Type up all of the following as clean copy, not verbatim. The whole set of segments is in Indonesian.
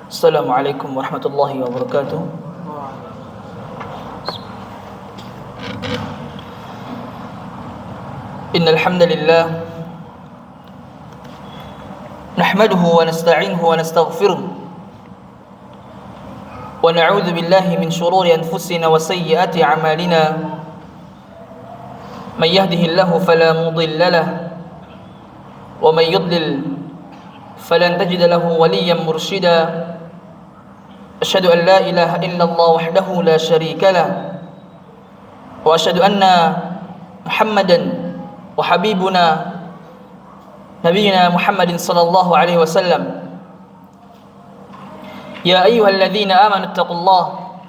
Assalamualaikum warahmatullahi wabarakatuh. Innal hamdalillah nahmaduhu wa nasta'inuhu wa nastaghfiruh wa na'udzu billahi min shururi anfusina wa sayyiati a'malina. May yahdihillahu fala mudilla lahu wa may yudlil falan tajida lahu waliyyan mursyida. Asyhadu an la ilaha illallah wahdahu la syarika lah wa asyhadu anna Muhammadan wa habibuna nabiyina Muhammadin sallallahu alaihi wasallam. Ya ayyuhalladzina amanu taqullaha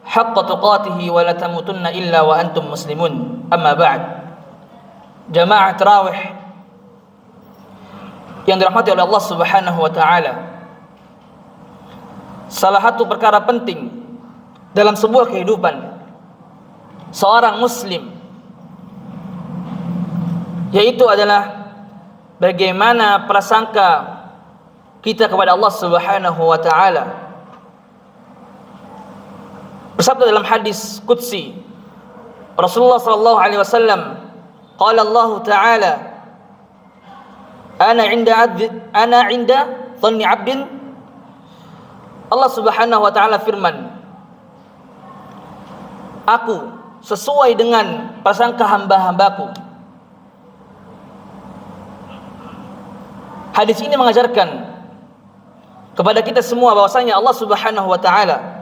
haqqa tuqatih wa la tamutunna illa wa antum muslimun. Amma ba'd. Jamaah tarawih yang dirahmati oleh Allah Subhanahu wa taala, salah satu perkara penting dalam sebuah kehidupan seorang muslim yaitu adalah bagaimana prasangka kita kepada Allah Subhanahu wa taala. Bersabda dalam hadis qudsi Rasulullah sallallahu alaihi wasallam, qala Allah taala, ana 'inda dhanni 'abdin. Allah Subhanahu wa taala firman, aku sesuai dengan prasangka hamba-hambaku. Hadis ini mengajarkan kepada kita semua bahwasanya Allah Subhanahu wa taala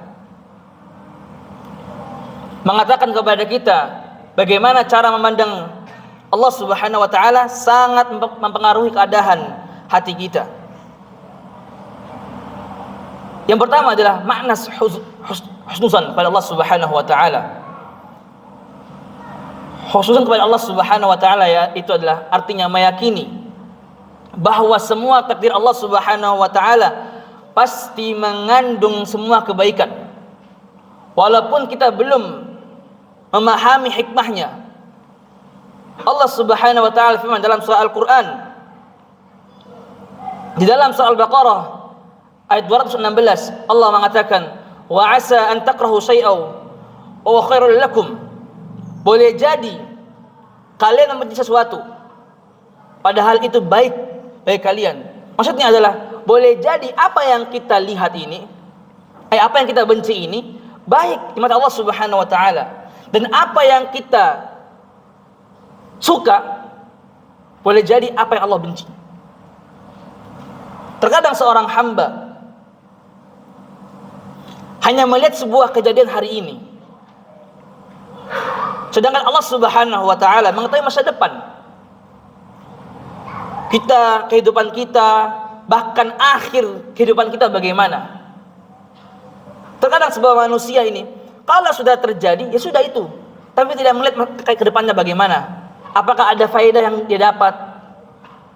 mengatakan kepada kita bagaimana cara memandang Allah Subhanahu wa taala sangat mempengaruhi keadaan hati kita. Yang pertama adalah makna husnuzan kepada Allah Subhanahu wa taala. Husnuzan kepada Allah Subhanahu wa taala itu adalah artinya meyakini bahwa semua takdir Allah Subhanahu wa taala pasti mengandung semua kebaikan. Walaupun kita belum memahami hikmahnya. Allah Subhanahu wa taala firman dalam surah Al-Qur'an, di dalam surah Al-Baqarah ayat 216, Allah mengatakan, wa asa an takrahu syai'aw wa khairul lakum. Boleh jadi kalian membenci sesuatu padahal itu baik bagi kalian. Maksudnya adalah boleh jadi apa yang kita lihat ini, apa yang kita benci ini baik di mata Allah Subhanahu wa taala, dan apa yang kita suka boleh jadi apa yang Allah benci. Terkadang seorang hamba hanya melihat sebuah kejadian hari ini, sedangkan Allah Subhanahu wa taala mengetahui masa depan kita, kehidupan kita, bahkan akhir kehidupan kita bagaimana. Terkadang sebuah manusia ini kalau sudah terjadi ya sudah itu, tapi tidak melihat ke depannya bagaimana. Apakah ada faedah yang dia dapat?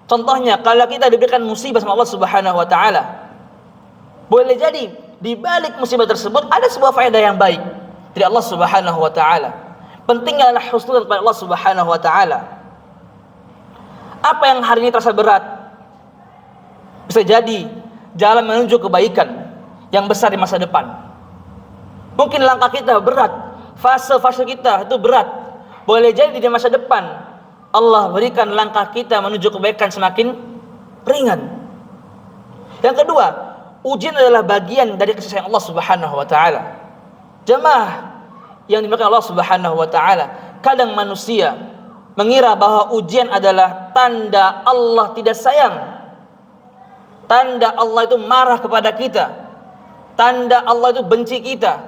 Contohnya kalau kita diberikan musibah sama Allah Subhanahu wa taala, boleh jadi di balik musibah tersebut ada sebuah faedah yang baik dari Allah Subhanahu wa taala. Pentingnya adalah husnuzan kepada Allah Subhanahu wa taala. Apa yang hari ini terasa berat bisa jadi jalan menuju kebaikan yang besar di masa depan. Mungkin langkah kita berat, fase-fase kita itu berat. Boleh jadi di masa depan Allah berikan langkah kita menuju kebaikan semakin ringan. Yang kedua, ujian adalah bagian dari kasih sayang Allah Subhanahu wa taala. Jemaah yang dimuliakan Allah Subhanahu wa taala, kadang manusia mengira bahwa ujian adalah tanda Allah tidak sayang, tanda Allah itu marah kepada kita, tanda Allah itu benci kita.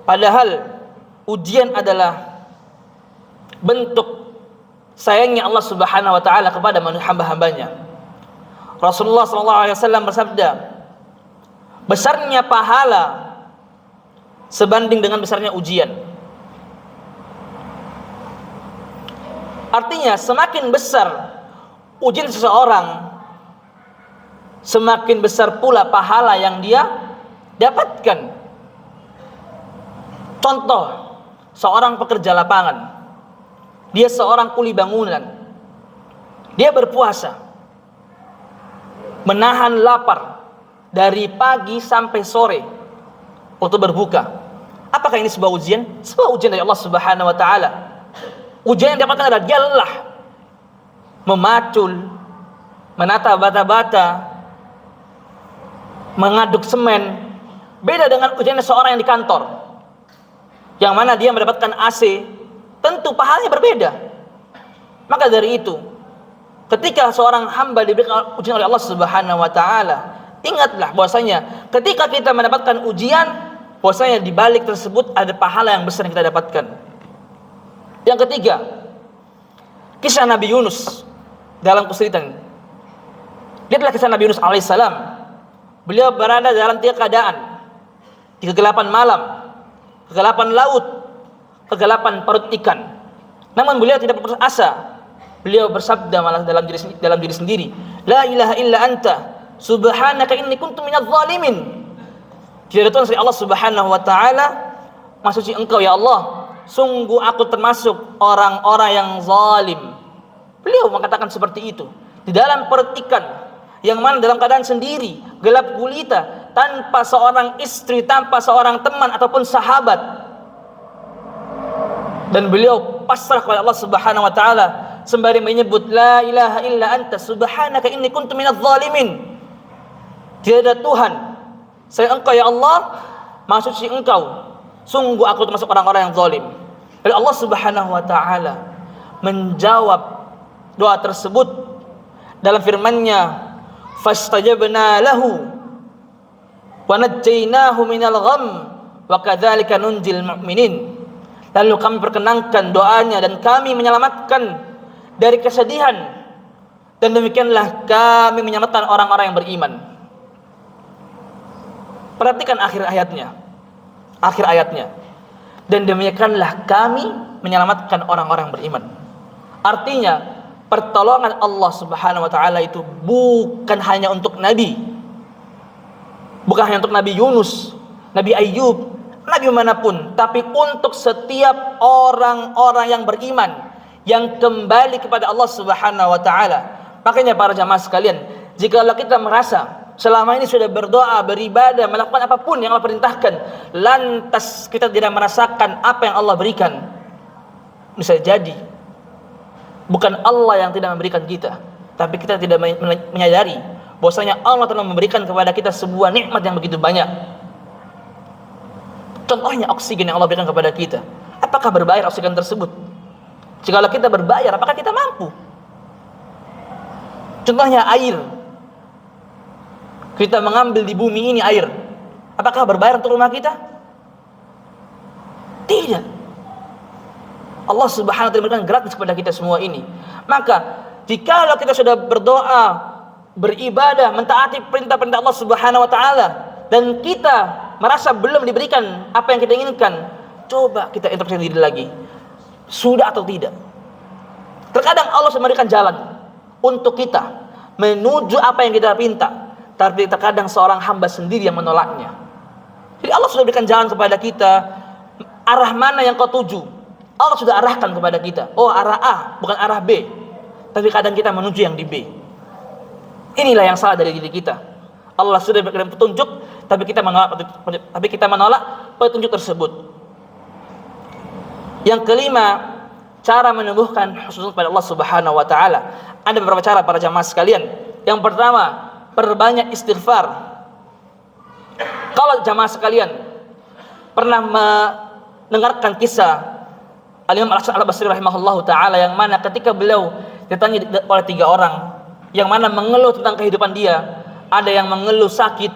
Padahal ujian adalah bentuk sayangnya Allah Subhanahu wa taala kepada hamba-hambanya. Rasulullah sallallahu alaihi wasallam bersabda, besarnya pahala sebanding dengan besarnya ujian. Artinya semakin besar ujian seseorang, semakin besar pula pahala yang dia dapatkan. Contoh, seorang pekerja lapangan, dia seorang kuli bangunan, dia berpuasa, menahan lapar dari pagi sampai sore waktu berbuka. Apakah ini sebuah ujian? Sebuah ujian dari Allah Subhanahu wa taala. Ujian yang dapatkan adalah dia lelah, memacul, menata bata-bata, mengaduk semen. Beda dengan ujian seorang yang di kantor, yang mana dia mendapatkan AC, tentu pahalanya berbeda. Maka dari itu, ketika seorang hamba diberikan ujian oleh Allah Subhanahu wa taala, ingatlah bahwasanya ketika kita mendapatkan ujian, bahwasanya di balik tersebut ada pahala yang besar yang kita dapatkan. Yang ketiga, kisah Nabi Yunus dalam kesulitan. Lihatlah kisah Nabi Yunus alaihissalam. Beliau berada dalam 3 keadaan: di kegelapan malam, kegelapan laut, kegelapan perut ikan. Namun beliau tidak putus asa. Beliau bersabda malah dalam diri sendiri, la ilaha illa anta subhanaka inni kuntu minadh dhalimin. Tidak ada Tuhan selain Allah Subhanahu wa taala, Maha suci Engkau ya Allah, sungguh aku termasuk orang-orang yang zalim. Beliau mengatakan seperti itu di dalam perut ikan, yang mana dalam keadaan sendiri, gelap gulita, tanpa seorang istri, tanpa seorang teman ataupun sahabat. Dan beliau pasrah kepada Allah Subhanahu wa taala sembari menyebut la ilaha illa anta subhanaka inni kuntu minadh dhalimin. Tidak ada Tuhan selain Engkau ya Allah, Maha suci Engkau, sungguh aku termasuk orang-orang yang zalim. Dan Allah Subhanahu wa taala menjawab doa tersebut dalam firman-Nya, fastajabna lahu wa najjaynahu minal gham wa kadzalika nunjil mu'minin. Lalu kami perkenankan doanya dan kami menyelamatkan dari kesedihan, dan demikianlah kami menyelamatkan orang-orang yang beriman. Perhatikan akhir ayatnya. Dan demikianlah kami menyelamatkan orang-orang yang beriman. Artinya, pertolongan Allah Subhanahu wa taala itu bukan hanya untuk nabi. Bukan hanya untuk Nabi Yunus, Nabi Ayyub, nabi manapun, tapi untuk setiap orang-orang yang beriman, yang kembali kepada Allah Subhanahu wa taala. Makanya para jamaah sekalian, jika kita merasa selama ini sudah berdoa, beribadah, melakukan apapun yang Allah perintahkan, lantas kita tidak merasakan apa yang Allah berikan, bisa jadi bukan Allah yang tidak memberikan kita, tapi kita tidak menyadari bahwasanya Allah telah memberikan kepada kita sebuah nikmat yang begitu banyak. Contohnya oksigen yang Allah berikan kepada kita. Apakah berbayar oksigen tersebut? Jika kita berbayar, apakah kita mampu? Contohnya air. Kita mengambil di bumi ini air, apakah berbayar untuk rumah kita? Tidak. Allah Subhanahu wa taala memberikan gratis kepada kita semua ini. Maka jika kita sudah berdoa, beribadah, mentaati perintah-perintah Allah Subhanahu wa taala, dan kita merasa belum diberikan apa yang kita inginkan, coba kita introspeksi diri lagi. Sudah atau tidak? Terkadang Allah memberikan jalan untuk kita menuju apa yang kita minta, tapi terkadang seorang hamba sendiri yang menolaknya. Jadi Allah sudah berikan jalan kepada kita, arah mana yang kau tuju, Allah sudah arahkan kepada kita. Oh, arah A, bukan arah B. Tapi kadang kita menuju yang di B. Inilah yang salah dari diri kita. Allah sudah berikan petunjuk, tapi kita menolak petunjuk tersebut. Yang kelima, cara menumbuhkan husnuzon kepada Allah Subhanahu wa taala. Ada beberapa cara para jamaah sekalian. Yang pertama, perbanyak istighfar. Kalau jamaah sekalian pernah mendengarkan kisah Al-Imam Al-Hasan Al-Basri rahimahullahu taala, yang mana ketika beliau ditanya oleh 3 orang yang mana mengeluh tentang kehidupan dia, ada yang mengeluh sakit,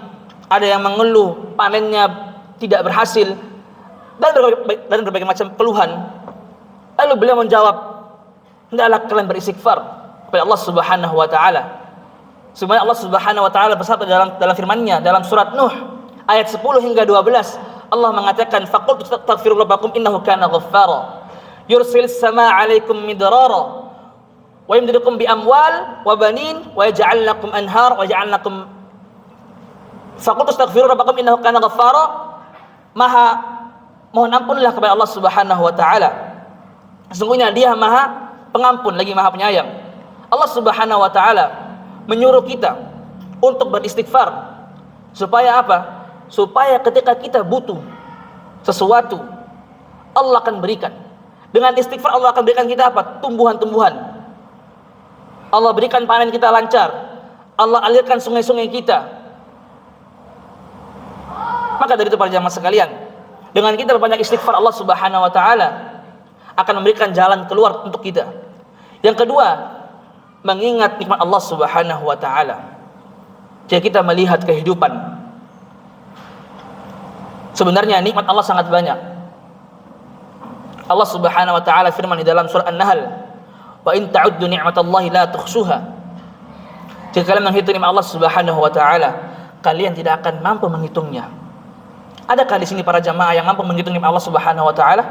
ada yang mengeluh panennya tidak berhasil, dan berbagai macam keluhan. Lalu beliau menjawab, hendaklah kalian beristighfar kepada Allah Subhanahu wa taala. Sebenarnya Allah Subhanahu wa taala bersabda dalam firman-Nya dalam surat Nuh ayat 10 hingga 12, Allah mengatakan, faqul tastaghfiru rabbakum innahu kana ghaffara yursilis samaa 'alaikum midrara wa yumdidukum bi amwal wa banin wa yaj'al lakum anhar wa yaj'al lakum, faqul tastaghfiru rabbakum innahu kana ghaffara, mohon ampunlah kepada Allah Subhanahu wa taala, sesungguhnya Dia Maha Pengampun lagi Maha Penyayang. Allah Subhanahu wa taala menyuruh kita untuk beristighfar, Supaya apa? Supaya ketika kita butuh sesuatu, Allah akan berikan. Dengan istighfar Allah akan berikan kita apa? Tumbuhan-tumbuhan. Allah berikan panen kita lancar. Allah alirkan sungai-sungai kita. Maka dari itu para jamaah sekalian, dengan kita berbanyak istighfar, Allah Subhanahu wa taala akan memberikan jalan keluar untuk kita. Yang kedua, mengingat nikmat Allah Subhanahu wa taala. Jika kita melihat kehidupan, sebenarnya nikmat Allah sangat banyak. Allah Subhanahu wa taala firman di dalam surah An-Nahl, "Wa in ta'uddu ni'matallahi la tuhsuha." Jika kalian menghitung nikmat Allah Subhanahu wa taala, kalian tidak akan mampu menghitungnya. Adakah di sini para jamaah yang mampu menghitung nikmat Allah Subhanahu wa taala?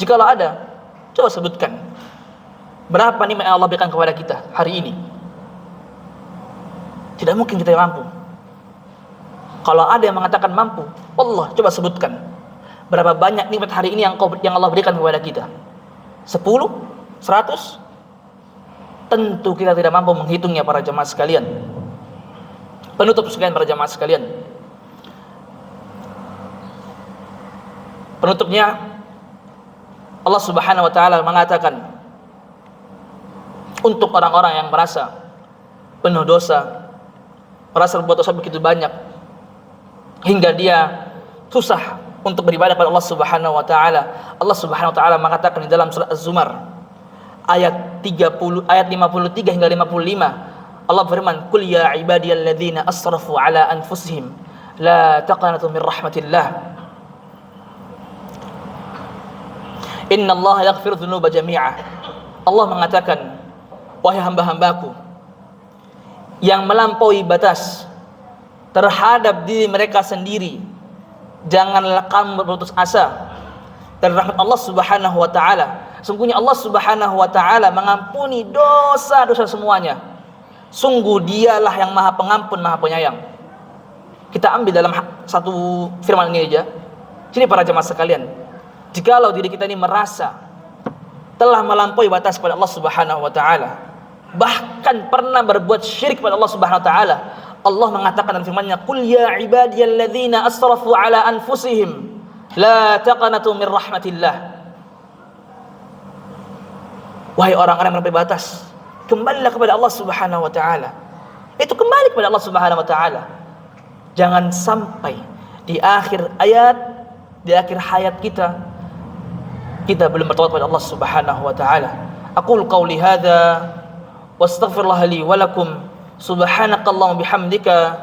Jikalau ada, coba sebutkan. Berapa nikmat yang Allah berikan kepada kita hari ini? Tidak mungkin kita mampu. Kalau ada yang mengatakan mampu, Allah coba sebutkan. Berapa banyak nikmat hari ini yang Allah berikan kepada kita? 10? 100? Tentu kita tidak mampu menghitungnya para jamaah sekalian. Penutup sekalian para jamaah sekalian. Penutupnya, Allah Subhanahu wa taala mengatakan untuk orang-orang yang merasa penuh dosa, merasa berbuat dosa begitu banyak hingga dia susah untuk beribadah kepada Allah Subhanahu wa taala. Allah Subhanahu wa taala mengatakan di dalam surah Az-Zumar ayat 53 hingga 55, Allah berfirman, "Qul ya ibadiyalladzina asrafu ala anfusihim la taqnatu min rahmatillah. Innallaha yaghfiru dzunuba jami'a." Allah mengatakan, wahai hamba-hambaku yang melampaui batas terhadap diri mereka sendiri, janganlah kamu berputus asa dari rahmat Allah Subhanahu wa taala. Sungguhnya Allah Subhanahu wa taala mengampuni dosa-dosa semuanya. Sungguh Dialah yang Maha Pengampun, Maha Penyayang. Kita ambil dalam satu firman ini aja. Sini para jemaah sekalian, jikalau diri kita ini merasa telah melampaui batas pada Allah Subhanahu wa taala, bahkan pernah berbuat syirik pada Allah Subhanahu wa taala, Allah mengatakan dalam firman-Nya, "Qul ya ibadiyalladzina asrafu ala anfusihim la taqnatu min rahmatillah." Wahai orang-orang yang melampaui batas, kembalilah kepada Allah Subhanahu wa taala. Itu kembali kepada Allah Subhanahu wa taala. Jangan sampai di akhir ayat, di akhir hayat kita belum bertaubat kepada Allah Subhanahu wa taala. Aqul qauli hadza wastaghfirullah li wa lakum. Subhanakallahumma bihamdika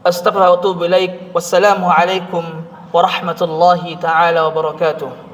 astaghfiruka wa atubu ilaik. Wassalamu alaikum warahmatullahi taala wabarakatuh.